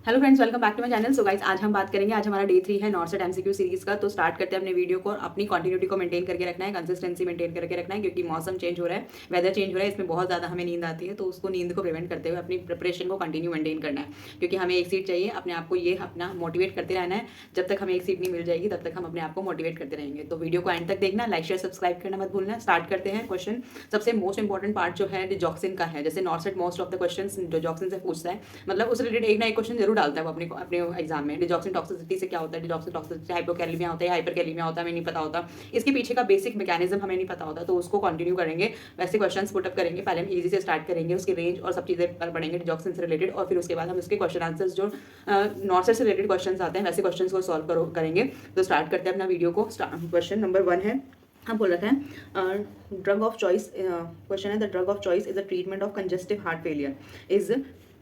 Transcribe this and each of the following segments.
Hello friends, welcome back to my channel. So guys, आज हम बात करेंगे, आज हमारा डे 3 है नॉर्थ सेट एमसीक्यू सीरीज का। तो स्टार्ट करते हैं अपने वीडियो को। अपनी कंटिन्यूटी को मेंटेन करके रखना है, कंसिस्टेंसी मेंटेन करके रखना है, क्योंकि मौसम चेंज हो रहा है, वेदर चेंज हो रहा है, इसमें बहुत ज़्यादा हमें नींद आती है। तो उसको नींद को प्रिवेंट करते हुए अपनी प्रिपरेशन को कंटिन्यू मेंटेन करना है, क्योंकि हमें एक सीट चाहिए। अपने आप को ये अपना मोटिवेट करते रहना है। जब तक हमें एक सीट नहीं मिल जाएगी तब तक हम अपने आप को मोटिवेट करते रहेंगे। तो वीडियो को एंड तक देखना, लाइक शेयर सब्सक्राइब करना मत भूलना। स्टार्ट करते हैं। क्वेश्चन सबसे मोस्ट इंपॉर्टेंट पार्ट जो है डिजॉक्सिन का है। जैसे north set most of the question digoxin से पूछता है, मतलब उस रिलेटेड एक ना एक क्वेश्चन जरूर डालता है वो अपने एग्जाम में। डिजॉक्सिन टॉक्सिसिटी से क्या होता है, डिजॉक्सिन टॉक्सिसिटी हाइपोकैलेमिया होता है, हाइपरकैलेमिया होता है, हमें नहीं पता होता। इसके पीछे का बेसिक मैकेनिज्म हमें नहीं पता होता, तो उसको कंटिन्यू करेंगे। वैसे क्वेश्चंस पुटअप करेंगे। पहले हम इजी से स्टार्ट करेंगे, उसकी रेंज और सब चीज़ें पढ़ेंगे डिजॉक्सिन से रिलेटेड, और फिर उसके बाद हम उसके क्वेश्चन आंसर्स जो नॉर्थ सेट से रिलेटेड क्वेश्चन आते हैं वैसे क्वेश्चन को सॉल्व करेंगे। तो स्टार्ट करते हैं अपना वीडियो को। क्वेश्चन नंबर 1 है, हम बोल रखा है ड्रग ऑफ चॉइस। क्वेश्चन है the drug of choice is the treatment of congestive heart failure is.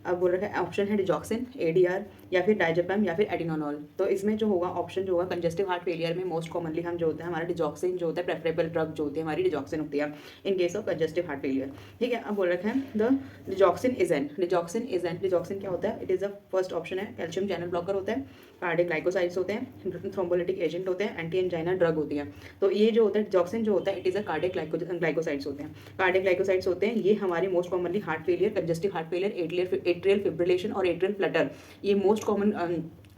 अब बोल रखा है ऑप्शन है डिजॉक्सिन, एडीआर, या फिर डाइजेपम, या फिर एडिनोनॉल। तो इसमें जो होगा ऑप्शन जो होगा कंजेस्टिव हार्ट फेलियर में मोस्ट कॉमनली हम जो होता है हमारा डिजॉक्सिन जो होता है, प्रेफरेबल ड्रग जो होती है हमारी डिजॉक्सिन होती है in case of congestive heart failure. ठीक है, अब बोल रखा है the digoxin is an. Digoxin क्या होता है? It is the first option है, कैल्शियम चैनल ब्लॉकर होता है, कार्डिक ग्लाइकोसाइड्स होते हैं, थ्रोम्बोलिटिक एजेंट होते हैं, एंटी एंजाइना ड्रग होती है। तो ये जो होता है डिजॉक्सिन जो होता है it is a cardiac glycosides होते हैं। कार्डिक ग्लाइकोसाइड्स होते हैं, ये हमारी most commonly heart failure, congestive heart failure, atrial fibrillation और एट्रियल फ्लटर, ये मोस्ट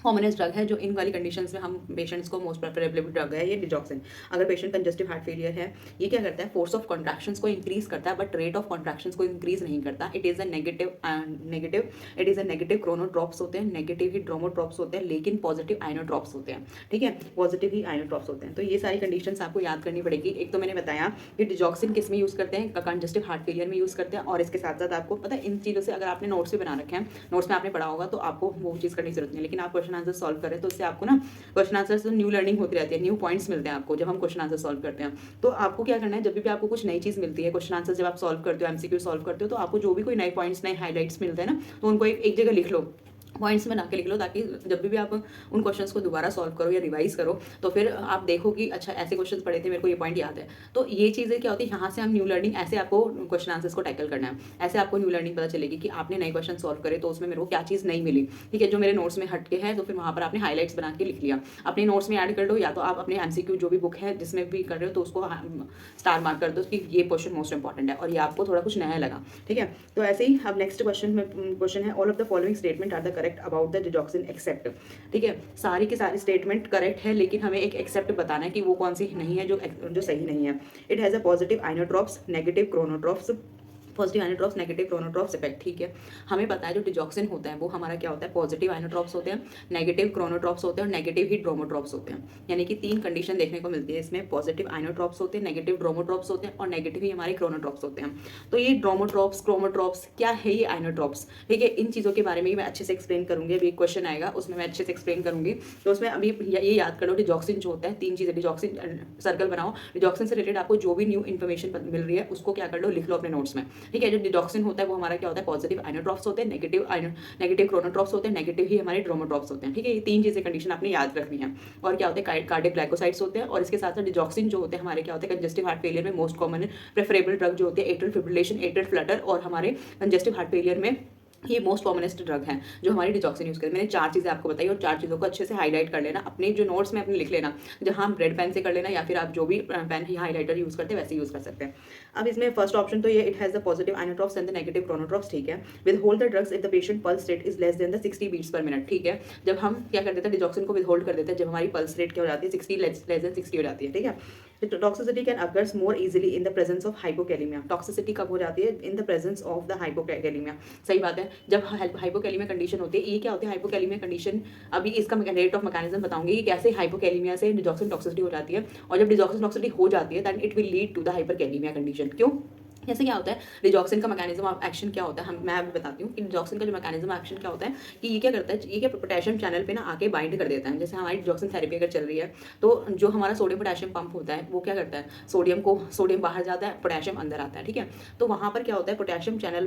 कॉमनेस्ट ड्रग है जो इन वाली कंडीशंस में हम पेशेंट्स को मोस्ट प्रेफरेबल ड्रग है ये डिजॉक्सिन। अगर पेशेंट कंजेस्टिव हार्ट फेलियर है, ये क्या करता है? फोर्स ऑफ कॉन्ट्रैक्शंस को इंक्रीज करता है, बट रेट ऑफ कॉन्ट्रैक्शंस को इंक्रीज नहीं करता। इट इज अ नेगेटिव क्रोनोट्रॉप्स होते हैं, नेगेटिव ही ड्रोमोट्रॉप्स होते हैं, लेकिन पॉजिटिव आइनोट्रॉप्स होते हैं। ठीक है, पॉजिटिव ही आइनोट्रॉप्स होते हैं। तो ये सारी कंडीशंस आपको याद करनी पड़ेगी। एक तो मैंने बताया कि डिजॉक्सिन किस में यूज करते हैं, कंजेस्टिव हार्ट फेलियर में यूज करते हैं, और इसके साथ साथ आपको पता है इन चीज़ों से अगर आपने नोट्स भी बना रखे हैं, नोट्स में आपने पढ़ा होगा, तो आपको वो चीज़ करने की जरूरत नहीं है। लेकिन आप क्वेश्चन आंसर सॉल्व करें तो उससे आपको ना क्वेश्चन आंसर से न्यू लर्निंग होती रहती है, न्यू पॉइंट्स मिलते हैं आपको जब हम क्वेश्चन आंसर सॉल्व करते हैं। तो आपको क्या करना है, जब भी आपको कुछ नई चीज़ मिलती है, क्वेश्चन आंसर जब आप सॉल्व करते हो, एमसीक्यू सॉल्व करते हो, तो आपको जो भी कोई नए पॉइंट्स, नए हाईलाइट्स मिलते हैं ना, तो उनको एक जगह लिख लो, पॉइंट्स बना के लिख लो, ताकि जब भी आप उन क्वेश्चंस को दोबारा सॉल्व करो या रिवाइज करो तो फिर आप देखो कि अच्छा ऐसे क्वेश्चंस पढ़े थे, मेरे को ये पॉइंट याद है। तो ये चीज़ें क्या होती है, यहाँ से हम न्यू लर्निंग, ऐसे आपको क्वेश्चन आंसर्स को टैकल करना है, ऐसे आपको न्यू लर्निंग पता चलेगी कि आपने नए क्वेश्चन सॉल्व करे तो उसमें मेरे को क्या चीज़ नहीं मिली। ठीक है, जो मेरे नोट्स में हटके है तो फिर वहाँ पर आपने हाईलाइट्स बना के लिख लिया, अपने नोट्स में ऐड कर दो, या तो आप अपने एमसीक्यू जो भी बुक है जिसमें भी कर रहे हो तो उसको स्टार मार्क कर दो कि ये क्वेश्चन मोस्ट इंपॉर्टेंट है और ये आपको थोड़ा कुछ नया लगा। ठीक है, तो ऐसे ही अब नेक्स्ट क्वेश्चन में क्वेश्चन है all of the following statement are the correct about the digoxin except. ठीक है, सारी की सारी स्टेटमेंट करेक्ट है, लेकिन हमें एक एक्सेप्ट बताना है कि वो कौन सी नहीं है जो सही नहीं है। It has a positive inotropes, negative chronotropes, positive inotropes, negative chronotropes effect. ठीक है, हमें पता है जो डिजॉक्सिन होता है वो हमारा क्या होता है, पॉजिटिव आइनोट्रॉप्स होते हैं, नेगेटिव क्रोनोट्रॉप्स होते हैं और नेगेटिव ही ड्रोमोट्रॉप्स होते हैं। यानी कि 3 कंडीशन देखने को मिलती है इसमें, पॉजिटिव आइनोट्रॉप्स होते हैं, नेगेटिव ड्रोमोट्रॉप्स होते हैं और नेगेटिव ही हमारे क्रोनोट्रॉप्स होते हैं। तो ये ड्रोमोट्रॉप्स, क्रोमोट्रॉप्स क्या है, ये आइनोट्रॉप्स। ठीक है, इन चीज़ों के बारे में मैं अच्छे से एक्सप्लेन करूंगी। अभी एक क्वेश्चन आएगा उसमें मैं अच्छे से एक्सप्लेन करूंगी। तो उसमें अभी ये याद करो, डिजॉक्सिन जो होता है 3 चीज़ें, डिजॉक्सिन सर्कल बनाओ, डिजॉक्सिन से रिलेटेड आपको जो भी न्यू इन्फॉर्मेशन मिल रही है उसको क्या कर लो, लिख लो अपने नोट्स में। ठीक है, जो डिजॉक्सिन होता है वो हमारा क्या होता है, पॉजिटिव आइनोट्रॉप्स होते हैं, नेगेटिव क्रोनोट्रॉप्स होते हैं, नेगेटिव ही हमारे ड्रोमोट्रॉप्स होते हैं। ठीक है, ये 3 चीज़ें कंडीशन आपने याद रखनी है। और क्या होते हैं, कार्डिक ग्लाइकोसाइड्स होते हैं, और इसके साथ साथ डिजॉक्सिन जो होते हैं हमारे क्या होते हैं, कंजेस्टिव हार्ट फेलियर में मोस्ट कॉमन प्रेफरेबल ड्रग जो होती है एट्रियल फिब्रिलेशन, एट्रियल फ्लटर, और हमारे कंजेस्टिव हार्ट फेलियर में ये मोस्ट कॉमनेस्ट ड्रग है जो हमारी डिजॉक्सिन यूज़ करते हैं। मैंने 4 चीज़ें आपको बताई और 4 चीज़ों को अच्छे से हाईलाइट कर लेना अपने जो नोट्स में, अपने लिख लेना, जहाँ रेड पेन से कर लेना या फिर आप जो भी पेन ही हाईलाइटर यूज़ करते हैं वैसे यूज़ कर सकते हैं। अब इसमें फर्स्ट ऑप्शन तो ये it has the positive inotropes and the negative chronotropes. ठीक है, withhold the drugs if the patient pulse rate is less than the 60 beats per minute. ठीक है, जब हम क्या कर देते हैं, डिजॉक्सिन को विद होल्ड कर देते हैं जब हमारी पल्स रेट क्या हो जाती है, 60 लेस देन 60 हो जाती है। ठीक है, toxicity can occurs more easily in the presence of hypokalemia. Toxicity कब हो जाती है, in the presence of the hypokalemia. सही बात है, जब हाइपोकैलेमिया कंडीशन होती है। ये क्या होती है हाइपोकैलेमिया कंडीशन, अभी इसका रेट ऑफ मैकेनिज्म बताऊंगी कि कैसे हाइपोकैलेमिया से डिजॉक्सिन टॉक्सिसिटी हो जाती है, और जब डिजॉक्सिन टॉक्सिसिटी हो जाती है that it will lead to the hyperkalemia condition. क्यों? जैसे क्या होता है, डिजॉक्सिन का मैकेनिज्म ऑफ एक्शन क्या होता है, मैं अभी बताती हूँ कि डिजॉक्सिन का जो मैकेनिज्म ऑफ एक्शन क्या होता है, कि ये क्या करता है, ये क्या पोटेशियम चैनल पे ना आके बाइंड कर देता है। जैसे हमारी डिजॉक्सिन थेरेपी अगर चल रही है तो जो हमारा सोडियम पोटेशियम पंप होता है वो क्या करता है, सोडियम बाहर जाता है, पोटेशियम अंदर आता है। ठीक है, तो वहाँ पर क्या होता है, पोटेशियम चैनल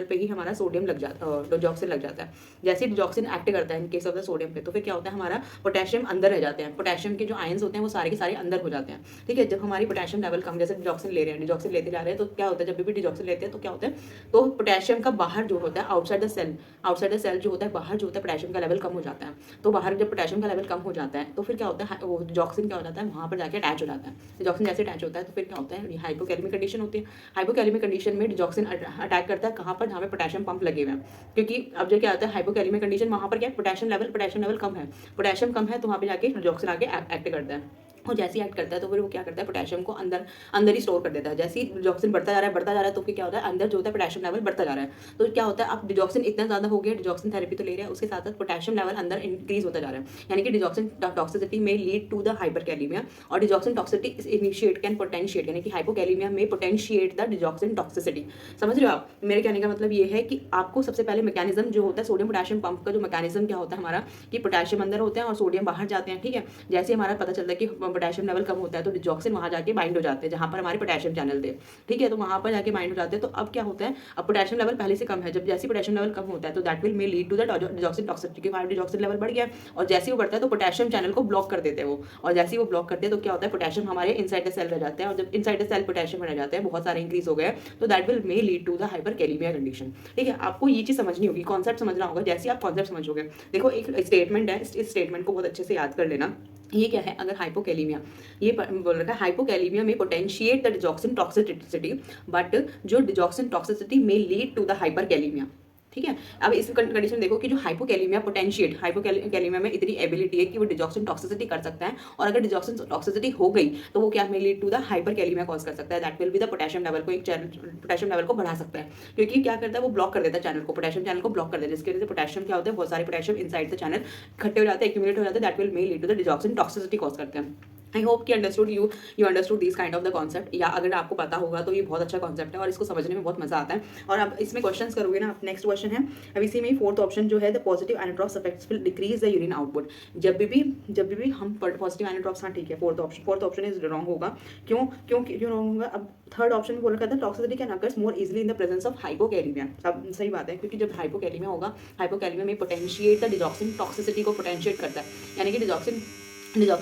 पर ही हमारा सोडियम लग जाता है, डिजॉक्सिन लग जाता है। जैसे डिजॉक्सिन एक्ट करता है in case of the sodium पे, तो फिर क्या होता है, हमारा पोटेशियम अंदर रह जाते हैं, पोटेशियम के जो आयंस होते हैं वो सारे के सारे अंदर हो जाते हैं। ठीक है, जब हमारी पोटेशियम लेवल कम, जैसे डिजॉक्सिन ले रहे हैं, डिजॉक्सिन लेते जा रहे हैं तो क्या होता है, जब भी डिजॉक्सिन लेते हैं तो क्या होता है, तो पोटेशियम का बाहर जो होता है आउटसाइड द सेल जो होता है, बाहर जो होता है पोटेशियम का लेवल कम हो जाता है। तो बाहर जब पोटेशियम का लेवल कम हो जाता है तो फिर क्या होता है, वो डिजॉक्सिन क्या हो जाता है, वहाँ पर जाके अटैच हो जाता है। डिजॉक्सिन जैसे अटैच होता है तो फिर क्या होता है, हाइपोकैलेमिक कंडीशन होती है। हाइपोकैलेमिक कंडीशन में डिजॉक्सिन अटैक करता है कहाँ पर, जहाँ पे पोटेशियम पंप लगे हुए हैं। क्योंकि अब जो क्या होता है हाइपोकैलेमिक कंडीशन, वहाँ पर क्या पोटेशियम लेवल कम है, पोटेशियम कम है तो वहाँ पे जाके डिजॉक्सिन आके एक्ट करता है। और जैसे ही एक्ट करता है तो फिर वो क्या करता है, पोटेशियम को अंदर ही स्टोर कर देता है। जैसे ही डिजॉक्सिन बढ़ता जा रहा है तो फिर क्या होता है, अंदर जो होता है पोटेशियम लेवल बढ़ता जा रहा है। तो क्या होता है, अब डिजॉक्सिन इतना ज़्यादा हो गया, डिजॉक्सिन थेरेपी तो ले रहा है, उसके साथ साथ पोटेशियम लेवल अंदर इंक्रीज होता जा रहा है। यानी कि डिजॉक्सिन टॉक्सिसिटी में लीड टू द हाइपरकैलेमिया, और digoxin toxicity initiate can potentiate, यानी कि हाइपोकैलेमिया में पोटेंशिएट द डिजॉक्सिन टॉक्सिसिटी। समझ रहे हो आप, मेरे कहने का मतलब ये है कि आपको सबसे पहले मैकेनिज्म जो होता है सोडियम पोटेशियम पंप का, जो मैकेनिज्म क्या होता है हमारा, कि पोटेशियम अंदर होते हैं और सोडियम बाहर जाते हैं। ठीक है, जैसे हमारा पता चलता है कि पोटेशियम लेवल कम होता है तो डिजॉक्सिन वहां जाके बाइंड हो जाते हैं जहां पर हमारे पोटेशियम चैनल थे। ठीक है, तो वहां पर जाके बाइंड हो जाते हैं। तो अब क्या होता है, अब पोटेशियम लेवल पहले से कम है, जब जैसे पोटेशियम लेवल कम होता है तो that will may lead to the digoxin toxicity, कि हमारा डिजॉक्सिन लेवल बढ़ गया और जैसे ही वो बढ़ता है तो पोटेशियम चैनल को ब्लॉक कर देते हैं वो, और जैसे ही वो ब्लॉक करते हैं तो क्या होता है, पोटेशियम हमारे इनसाइड द सेल रह जाते हैं, और जब इनसाइड द सेल पोटेशियम रह जाते हैं बहुत सारे इंक्रीज हो गए तो that will may lead to the hyperkalemia condition. ठीक है, आपको ये चीज समझनी होगी, कॉन्सेप्ट समझना होगा। जैसे आप कॉन्सेप्ट समझोगे, देखो एक स्टेटमेंट है, इस स्टेटमेंट को बहुत अच्छे से याद कर लेना। ये क्या है, अगर हाइपोकैलेमिया, ये बोल रखा है हाइपोकैलेमिया में potentiate the digoxin toxicity, but जो डिजॉक्सिन टॉक्सिसिटी में लीड टू द हाइपरकैलेमिया। ठीक है, अब इस कंडीशन देखो कि जो हाइपोकैलेमिया पोटेंशिएट, हाइपोकैलेमिया में इतनी एबिलिटी है कि वो डिजॉक्सिन टॉक्सिसिटी कर सकता है, और अगर डिजॉक्सिन टॉक्सिसिटी हो गई तो वो क्या में lead to the hyperkalemia cause कर सकता है। That will be the potassium level को, पोटेशियम लेवल को बढ़ा सकता है, क्योंकि क्या करता है वो ब्लॉक कर देता है चैनल को, पोटेशियम चैनल को ब्लॉक कर देता है, जिसकी वजह से पोटेशियम क्या होता है, बहुत सारे पोटेशियम इनसाइड द चैनल इकट्ठे हो जाते हैं, एक्यूमुलेट हो जाते हैं, that will may lead to the digoxin toxicity cause करते हैं। आई होप कि you understood this kind of the concept, या अगर आपको पता होगा तो ये बहुत अच्छा कॉन्सेप्ट है और इसको समझने में बहुत मजा आता है। और अब इसमें क्वेश्चंस करोगे ना, नेक्स्ट क्वेश्चन है अब इसी में फोर्थ ऑप्शन जो है, the positive inotropes effects will decrease the urine output. जब भी हम पॉजिटिव आइनोट्रॉप्स, हाँ ठीक है, फोर्थ ऑप्शन इज रॉन्ग होगा। क्यों रॉन्ग होगा, अब थर्ड ऑप्शन में बोल रखा था toxicity can occurs more easily in the presence of hypokalemia. अब सही बात है, क्योंकि जब हाइपोकैलेमिया होगा, हाइपोकैलेमिया में पोटेंशिएट द डिजॉक्सिन टॉक्सिसिटी को पोटेंशिएट करता है, यानी कि डिजॉक्सिन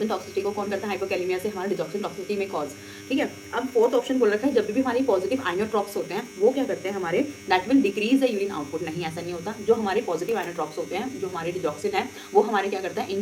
टॉक्सिसिटी को कौन करता है, हाइपोकैलेमिया से हमारा डिजॉक्सिन टॉक्सिसिटी में कॉज। ठीक है, अब फोर्थ ऑप्शन बोल रखा है जब भी हमारी पॉजिटिव आइनोट्रॉप्स होते हैं वो क्या करते हैं हमारे, that will decrease the urine output. नहीं, ऐसा नहीं होता, जो हमारे पॉजिटिव आइनोट्रॉप्स होते हैं, जो हमारे डिजॉक्सिन है, वो हमारे क्या करता है,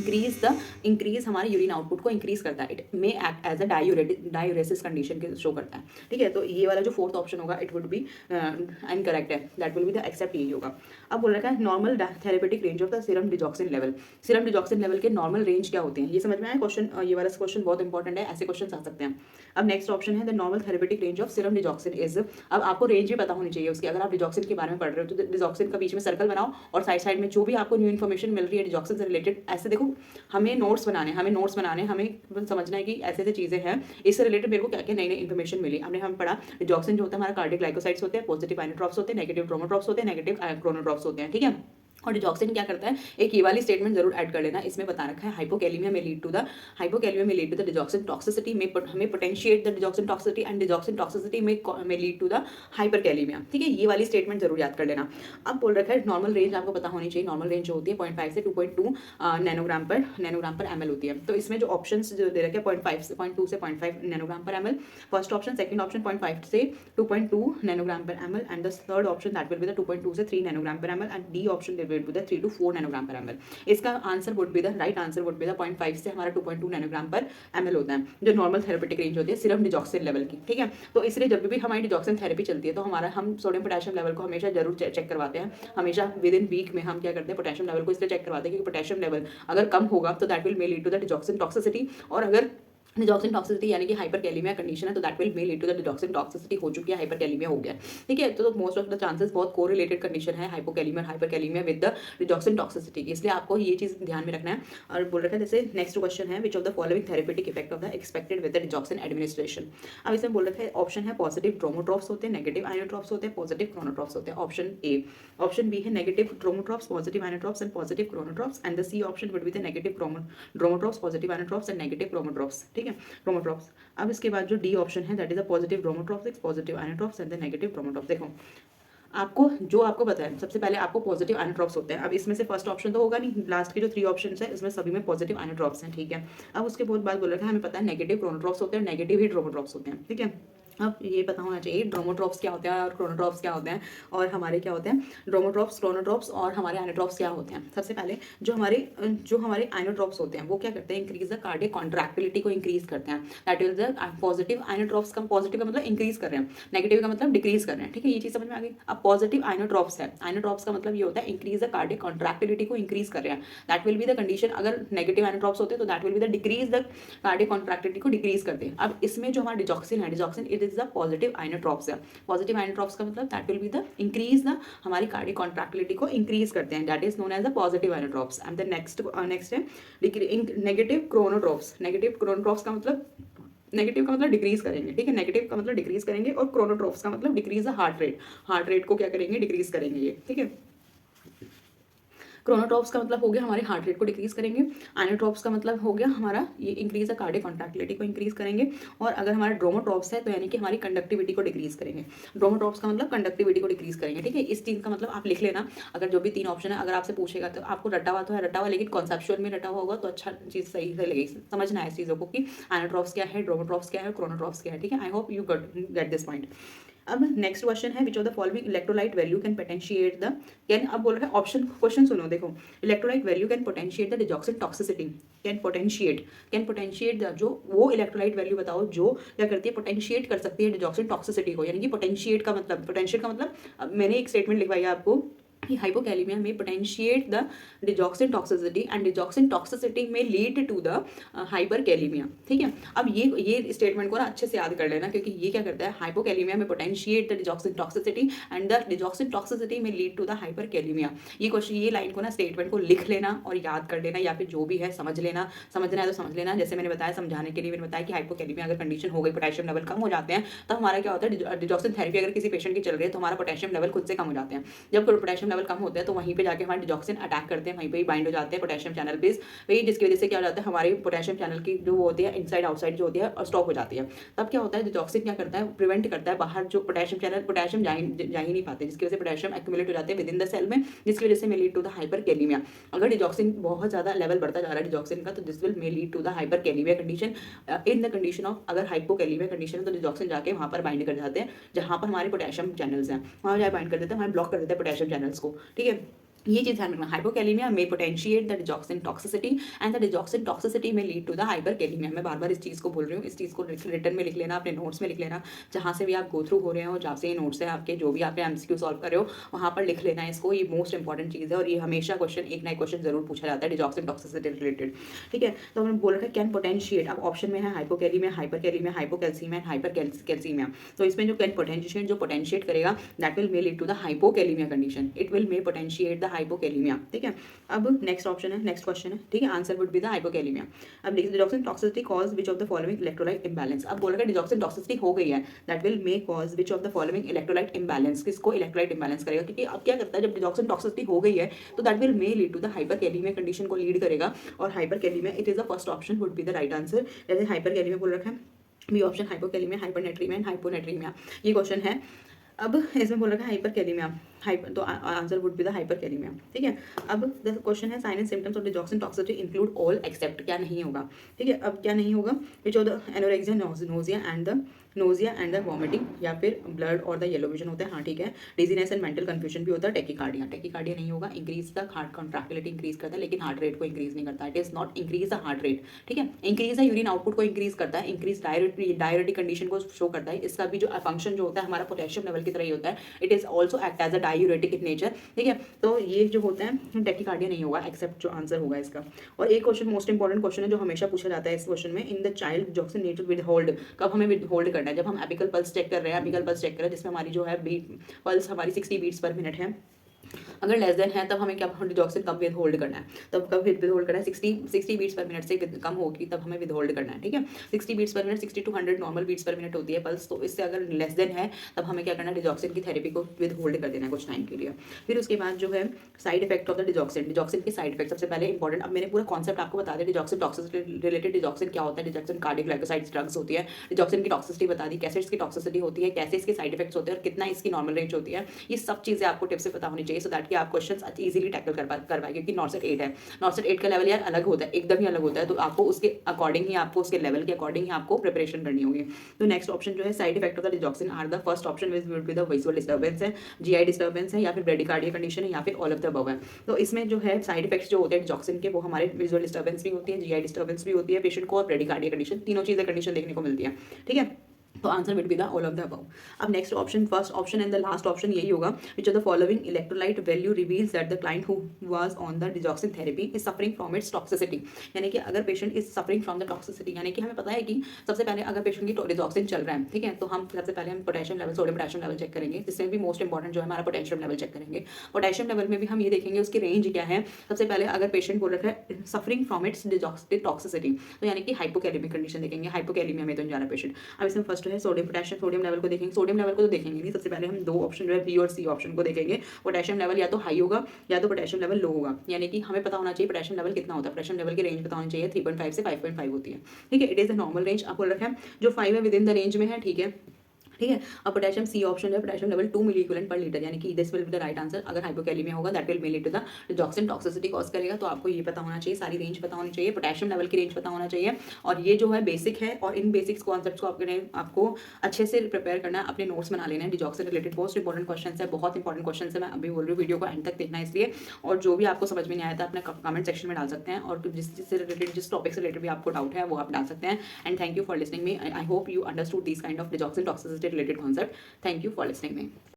इंक्रीज हमारे यूरिन आउटपुट को इंक्रीज करता है। It may act as a diuresis condition के शो करता है। ठीक है, तो ये वाला जो फोर्थ ऑप्शन होगा इट वुड बी इनकरेक्ट है, that will be the except, यही होगा। अब बोल रखा है normal therapeutic range of the serum digoxin level. Serum digoxin level के नॉर्मल रेंज क्या होते हैं, ये समझ में आया क्वेश्चन, ये वाला क्वेश्चन बहुत इंपॉर्टेंट है, ऐसे क्वेश्चन आ सकते हैं। अब नेक्स्ट ऑप्शन है the normal therapeutic range of serum digoxin is. अब आपको रेंज भी पता होनी चाहिए उसकी, अगर आप डिजॉक्सिन के बारे में पढ़ रहे हो तो डिजॉक्सिन का बीच में सर्कल बनाओ और साइड साइड में जो भी आपको न्यू इन्फॉर्मेशन मिल रही है डिजॉक्सिन से रिलेटेड, ऐसे देखो, हमें नोट्स बनाने, हमें समझना है कि ऐसे ऐसे चीजें हैं, इससे रिलेटेड मेरे को क्या क्या नई नई इन्फॉर्मेशन मिली। हमने हम पढ़ा डिजॉक्सिन जो होता है हमारा कार्डिक ग्लाइकोसाइड्स होते हैं, पॉजिटिव आइनोट्रॉप्स होते हैं, नेगेटिव क्रोमोट्रॉप्स होते हैं, नेगेटिव क्रोनोट्रॉप्स होते हैं। ठीक है, और डिजॉक्सिन क्या करता है, एक ये वाली स्टेटमेंट जरूर ऐड कर लेना, इसमें बता रखा है हाइपोकैलेमिया में lead to the digoxin toxicity में हमें potentiate the digoxin toxicity and digoxin toxicity में लीड टू द हाइपरकैलेमिया। ठीक है, ये वाली स्टेटमेंट जरूर याद कर लेना। अब बोल रखा है नॉर्मल रेंज आपको पता होनी चाहिए, नॉर्मल रेंज जो होती है 0.5 से 2.2 नैनोग्राम पर ml होती है। तो इसमें जो ऑप्शन जो दे रखे हैं 0.5 से 0.2 से 0.5 नैनोग्राम पर ml, first option, second option 0.5 से 2.2 नैनोग्राम पर ml, and the third option that will be the 2.2 से 3 नैनोग्राम पर ml, and D option will be the 3 to 4 nanogram पर ml। इसका answer would be the right answer would be the 0.5 से हमारा 2.2 nanogram पर ml होता है, जो नॉर्मल थेरेपेटिक रेंज होती है सिर्फ डिजॉक्सिन लेवल की। ठीक है, तो इसलिए जब भी हमारी डिजॉक्सिन थेरेपी चलती है तो हम सोडियम पोटेशियम लेवल को हमेशा जरूर चेक करवाते हैं, हमेशा विद इन वीक में हम क्या करते हैं पोटेशियम लेवल को इसलिए चेक करवाते हैं क्योंकि पोटेशियम लेवल अगर कम होगा तो that will may lead to the digoxin toxicity, और अगर डिजॉक्सिन टॉक्सिसिटी यानी कि हाइपरकैलेमिया कंडीशन है तो that will may lead to the digoxin toxicity हो चुकी है, हाइपरकैलेमिया हो गया। ठीक है, तो मोस्ट ऑफ द चांसेस बहुत कोरिलेटेड कंडीशन है हाइपोकैलेमिया और hyperkalemia with the digoxin toxicity, इसलिए आपको ये चीज ध्यान में रखना है। और बोल रखा है जैसे नेक्स्ट क्वेश्चन है विच of the following therapeutic effect of the expected with the digoxin administration. अब इसमें बोल रखा है ऑप्शन है पॉजिटिव ड्रोमोट्रॉप्स होते हैं, नेगेटिव आइनोट्रॉप्स होते हैं, पॉजिटिव क्रोनोट्रॉप्स होते हैं। ऑप्शन ए, ऑप्शन बी है negative dromotropes, positive inotropes and positive chronotropes, and the C option would be the negative dromotropes, positive inotropes and negative chromotropes. ठीक है, क्रोमोट्रॉप्स। अब इसके बाद जो डी ऑप्शन है that is the positive bromotropes, positive inotropes and the negative bromotropes. देखो आपको पता है सबसे पहले आपको पॉजिटिव आइनोट्रॉप्स होते हैं। अब इसमें से फर्स्ट ऑप्शन तो होगा नहीं, लास्ट के जो 3 ऑप्शंस है इसमें सभी में पॉजिटिव आइनोट्रॉप्स हैं। ठीक है, अब उसके बाद बोल रखा है हमें पता है नेगेटिव क्रोनोट्रॉप्स होते हैं, नेगेटिव ही ड्रोमोट्रॉप्स होते हैं। ठीक है, अब ये पता होना चाहिए ड्रोमोट्रॉप्स क्या होते हैं और क्रोनोट्रॉप्स क्या होते हैं और हमारे क्या होते हैं ड्रोमोट्रॉप्स, क्रोनोट्रॉप्स और हमारे आइनोट्रॉप्स क्या होते हैं। सबसे पहले जो हमारे आइनोट्रॉप्स होते हैं वो क्या करते हैं, इंक्रीज द कार्डियक कॉन्ट्रैक्टिलिटी को इंक्रीज करते हैं। That is the positive inotropes का, पॉजिटिव का मतलब इंक्रीज कर रहे हैं, नेगेटिव का मतलब डिक्रीज कर रहे हैं। ठीक है, ये चीज़ समझ में आ गई। अब पॉजिटिव आइनोट्रॉप्स है, आइनोट्रॉप्स का मतलब ये होता है इंक्रीज द कार्डियक कॉन्ट्रैक्टिलिटी को इंक्रीज कर रहे हैं। That will be the condition. अगर नेगेटिव आइनोट्रॉप्स होते हैं तो that will be the decrease the cardiac contractility को डिक्रीज करते हैं। अब इसमें जो हमारा डिजॉक्सिन है, digoxin it is the positive inotropes है। पॉजिटिव आइनोट्रॉप्स का मतलब that will be the increase the हमारी कार्डियक कॉन्ट्रैक्टिलिटी को इंक्रीज करते हैं। That is known as the positive inotropes. And the next है नेगेटिव क्रोनोट्रॉप्स। नेगेटिव क्रोनोट्रॉप्स का मतलब, नेगेटिव का मतलब डिक्रीज करेंगे। ठीक है, नेगेटिव का मतलब डिक्रीज करेंगे और क्रोनोट्रॉप्स का मतलब decrease the heart rate. Heart rate को क्या करेंगे, डिक्रीज करेंगे ये। ठीक है, क्रोनोट्रॉप्स का मतलब हो गया हमारे हार्ट रेट को डिक्रीज करेंगे। आइनोट्रॉप्स का मतलब हो गया हमारा ये इंक्रीज द कार्डियक कॉन्ट्रैक्टिलिटी को इंक्रीज करेंगे। और अगर हमारा ड्रोमोट्रॉप्स है तो यानी कि हमारी कंडक्टिविटी को डिक्रीज करेंगे। ड्रोमोट्रॉप्स का मतलब कंडक्टिविटी को डिक्रीज करेंगे। ठीक है, इस चीज़ का मतलब आप लिख लेना। अगर जो भी 3 ऑप्शन है अगर आपसे पूछेगा तो आपको रटा हुआ तो है, रटा हुआ लेकिन कॉन्सेप्चुअल में रटा हुआ होगा तो अच्छा चीज़ सही से लगेगी। समझना है इस चीज़ों को कि आइनोट्रॉप्स क्या है, ड्रोमोट्रॉप्स क्या है, क्रोनोट्रॉप्स क्या है। ठीक है, I hope you get this point. अब नेक्स्ट क्वेश्चन है विच of the following electrolyte value can potentiate the, can, अब बोल रहे हैं ऑप्शन, क्वेश्चन सुनो देखो, electrolyte value can potentiate the digoxin toxicity. Can potentiate the, जो वो इलेक्ट्रोलाइट वैल्यू बताओ जो क्या करती है, पोटेंशिएट कर सकती है डिजॉक्सिन टॉक्सिसिटी को। यानी कि पोटेंशिएट का मतलब, पोटेंशिएट का मतलब मैंने एक स्टेटमेंट लिखवाई है आपको कि हाइपोकैलेमिया में potentiate the digoxin toxicity and digoxin toxicity में लीड टू द हाइपरकैलेमिया। ठीक है, अब ये स्टेटमेंट को ना अच्छे से याद कर लेना क्योंकि ये क्या करता है, हाइपोकैलेमिया में potentiate the digoxin toxicity and the digoxin toxicity में लीड टू द हाइपरकैलेमिया। ये क्वेश्चन, ये लाइन को ना, स्टेटमेंट को लिख लेना और याद कर लेना, या फिर जो भी है समझ लेना, समझना है तो समझ लेना। जैसे मैंने बताया, समझाने के लिए मैंने बताया कि हाइपोकैलेमिया अगर कंडीशन हो गई, पोटेशियम लेवल कम हो जाते हैं, तो हमारा क्या होता है, डिजॉक्सिन थेरेपी अगर किसी पेशेंट की चल रही है तो हमारा पोटेशियम लेवल खुद से कम हो जाते हैं। जब पोटेशियम लेवल कम होते हैं तो वहीं पे जाके हमारे डिजॉक्सिन अटैक करते हैं, वहीं पे ही बाइंड हो जाते हैं पोटेशियम चैनल पे, वही जिसकी वजह से क्या हो जाता है, हमारे पोटेशियम चैनल की जो वो होती है इनसाइड आउटसाइड जो होती है स्टॉप हो जाती है। तब क्या होता है, डिजॉक्सिन क्या करता है, प्रिवेंट करता है बाहर जो पोटेशियम चैनल, पोटेशियम जा ही नहीं पाते, जिसकी वजह से पोटेशियम एक्यूमुलेट हो जाते हैं विद इन द सेल में, जिसकी वजह से may lead to the hyperkalemia. अगर डिजॉक्सिन बहुत ज़्यादा लेवल बढ़ता जा रहा है डिजॉक्सिन का तो this will may lead to the hyperkalemia condition. In the condition of, अगर हाइपोकैलेमिया कंडीशन है तो डिजॉक्सिन जाके वहाँ पर बाइंड कर जाते हैं जहाँ पर हमारे पोटेशियम चैनल्स हैं, वहाँ जाए बाइंड कर देते हैं, हमारे ब्लॉक कर देते हैं पोटेशियम चैनल्स को। ठीक है, ये चीज़ ध्यान रखना, हाइपोकैलेमिया में potentiate the digoxin toxicity and the digoxin toxicity में लीड टू द हाइपरकैलेमिया। मैं बार बार इस चीज़ को बोल रही हूँ, इस चीज़ को रिटर्न में लिख लेना, अपने नोट्स में लिख लेना, जहाँ से भी आप गो थ्रू हो रहे हो, जहाँ से ये नोट्स है आपके, जो भी आपने एमसीक्यू सॉल्व करे हो वहाँ पर लिख लेना है इसको। ये मोस्ट इंपॉर्टेंट चीज़ है और ये हमेशा क्वेश्चन, एक नया क्वेश्चन जरूर पूछा जाता है डिजॉक्सिन टॉक्सिसिटी रिलेटेड। ठीक है, तो हमने बोल रखा है कैन पोटेंशिएट, अब ऑप्शन में है hypokalemia, hyperkalemia, hypocalcemia and hypercalcemia. तो इसमें जो कैन पोटेंशिएट, जो पोटेंशिएट करेगा that will may lead to the hypokalemia condition, it will may potentiate the hypokalemia. ठीक है, अब नेक्स्ट ऑप्शन है, नेक्स्ट क्वेश्चन है। ठीक है, answer would be the hypokalemia. अब देखिए, digoxin toxicity cause which of the following electrolyte imbalance. अब बोल रहा है डिजॉक्सिन टॉक्सिसिटी हो गई है, that will may cause which of the following electrolyte imbalance. किसको इलेक्ट्रोलाइट इंबैलेंस करेगा, क्योंकि अब क्या करता है जब डिजॉक्सिन टॉक्सिसिटी हो गई है तो that will may lead to the hyperkalemia condition को लीड करेगा। और hyperkalemia it is the first option would be the right answer. जैसे हाइपरकैलेमिया बोल रखा है, B option hypokalemia, hypernatremia and hyponatremia, ये क्वेश्चन है। अब इसमें बोल रखा है हाइपरकैलेमिया, तो answer would be the hyperkalemia. ठीक है, अब द क्वेश्चन है sign and symptoms of digoxin toxicity include all except, क्या नहीं होगा। ठीक है, अब क्या नहीं होगा, which of the anorexia, nausea and the vomiting, या फिर ब्लड और द येलो विजन होता है। हाँ ठीक है, डिजीनेस एंड मेंटल कंफ्यूजन भी होता है। टेकिकार्डिया नहीं होगा, increase the heart contractility increase करता है लेकिन हार्ट रेट को इंक्रीज नहीं करता, it is not increase the heart rate. ठीक है, इंक्रीज द यूरिन आउटपुट को इंक्रीज करता है, इंक्रीज डायरेटिक कंडीशन को शो करता है। इसका भी जो फंक्शन जो होता है हमारा पोटेशियम लेवल की तरह ही होता है, it is also act as a diuretic in nature. ठीक है, तो ये जो होता है टेकिकार्डिया नहीं होगा, एक्सेप्ट जो आंसर होगा इसका। और एक क्वेश्चन मोस्ट इंपॉर्टेंट क्वेश्चन है जो हमेशा पूछा जाता है इस क्वेश्चन में, in the child digoxin need to withhold, कब हमें विदहोल्ड करना है, जब हम एपिकल पल्स चेक कर रहे हैं, एपिकल पल्स चेक कर रहे हैं जिसमें हमारी जो है बीट पल्स हमारी 60 बीट्स पर मिनट है, अगर लेस देन है तब हमें क्या डिजॉक्सिन कब विद होल्ड करना है, तब कब विद होल्ड करना है, 60 बीट्स पर मिनट से कम होगी तब हमें विद होल्ड करना है। ठीक है, 60 beats per minute, 60 to 100 normal beats per minute होती है पल्स, तो इससे अगर लेस देन है तब हमें क्या करना है, डिजॉक्सिन की थेरेपी को विद होल्ड कर देना है कुछ टाइम के लिए। फिर उसके बाद जो है side effect of the digoxin के साइड इफेक्ट सबसे पहले इंपॉर्टेंट, अब मैंने पूरा कॉन्सेप्ट आपको बता दिया डिजॉक्सिन टॉक्सिसिटी रिलेटेड, डिजॉक्सिन क्या होता है, डिजॉक्सिन कार्डियक ग्लाइकोसाइड्स ड्रग्स होती है, डिजॉक्सिन की टॉक्सिसिटी बता दी, कैसे इसकी टॉक्सिसिटी होती है, कैसे इसके साइड इफेक्ट्स होते हैं और कितना इसकी नॉर्मल रेंज होती है, ये सब चीज़ें आपको टिप से पता होनी चाहिए। चाहिए सो दैट कि आप क्वेश्चन ईजिली टैकल कर पाए, क्योंकि नॉर्सेट 8 है। नॉर्सेट 8 का लेवल यार अलग होता है, एकदम ही अलग होता है, तो आपको उसके अकॉर्डिंग ही आपको उसके लेवल के अकॉर्डिंग ही आपको प्रिपरेशन करनी होगी। तो नेक्स्ट ऑप्शन जो है side effect of the digoxin are the first option will be the visual disturbance है, जीआई डिस्टर्बेंस है, या फिर ब्रेडिकार्डिया कंडीशन है, या फिर ऑल ऑफ द अबव है। तो इसमें जो है साइड इफेक्ट्स जो होते हैं डिजॉक्सिन के वो हमारे विजुअल डिस्टर्बेंस भी होती है, जीआई डिस्टर्बेंस भी होती है पेशेंट को, और ब्रेडिकार्डिया कंडीशन, तीनों चीज़ें कंडीशन देखने को मिलती है, ठीक है। तो answer will be the all of the above. अब next option, first option and the last option यही होगा, which of the following electrolyte value reveals that the client who was on the digoxin therapy is suffering from its toxicity. यानी कि अगर patient is suffering from the toxicity, यानी कि हमें पता है कि सबसे पहले अगर पेशेंट की डिजॉक्सिन चल रहा है, ठीक है, तो हम सबसे पहले हम potassium level, sodium potassium level check करेंगे, जिसमें भी मोस्ट इंपॉर्टेंट जो है हमारा पोटेशियम लेवल चेक करेंगे। पोटेशियम लेवल में भी हम ये देखेंगे उसकी रेंज क्या है। सबसे पहले अगर पेशेंट बोल रखा है सफरिंग फ्रॉम इट्स टॉक्सिसिटी, तो यानी कि हाइपोकैलेमिक कंडीशन देखेंगे, हाइपोकैलेमिया में तो जा रहा है पेशेंट। अब इसमें फर्स्ट है सोडियम पोटेशियम, सोडियम लेवल को देखेंगे, सोडियम लेवल को तो देखेंगे नहीं, सबसे पहले हम दो ऑप्शन जो है बी और सी ऑप्शन को देखेंगे। पोटेशियम लेवल या तो हाई होगा या तो पोटेशियम लेवल लो होगा, यानी कि हमें पता होना चाहिए पोटेशियम लेवल कितना होता है। पोटेशियम लेवल की रेंज पता होनी चाहिए 3.5 से 5.5 होती है, ठीक है। It is the normal range, आपको रखा है जो 5 है विद इन द रेंज में है, ठीक है, ठीक है। अब पोटेशियम सी ऑप्शन है, potassium level 2 milliequivalent per litre, यानी कि this will be the right answer. अगर हाइपोकैलेमिया होगा that will be lead to the digoxin toxicity cause करेगा, तो आपको ये पता होना चाहिए, सारी रेंज पता होनी चाहिए, पोटेशियम लेवल की रेंज पता होना चाहिए। और ये जो है बेसिक है, और इन बेसिक्स कॉन्सेप्ट्स को आपको अच्छे से प्रिपेयर करना है, अपने नोट्स बना लेना है। Digoxin related most important question है, बहुत इंपॉर्टेंट क्वेश्चन है, मैं अभी बोल रही हूँ, वीडियो को एंड तक देखना है इसलिए। और जो भी आपको समझ में नहीं आया था अपने कमेंट सेक्शन में डाल सकते हैं, और जिससे रिलेटेड जिस टॉपिक से रिलेटेड भी आपको डाउट है वो आप डाल सकते हैं। And thank you for listening me, I hope you understood this kind of digoxin toxicity related concept. Thank you for listening me.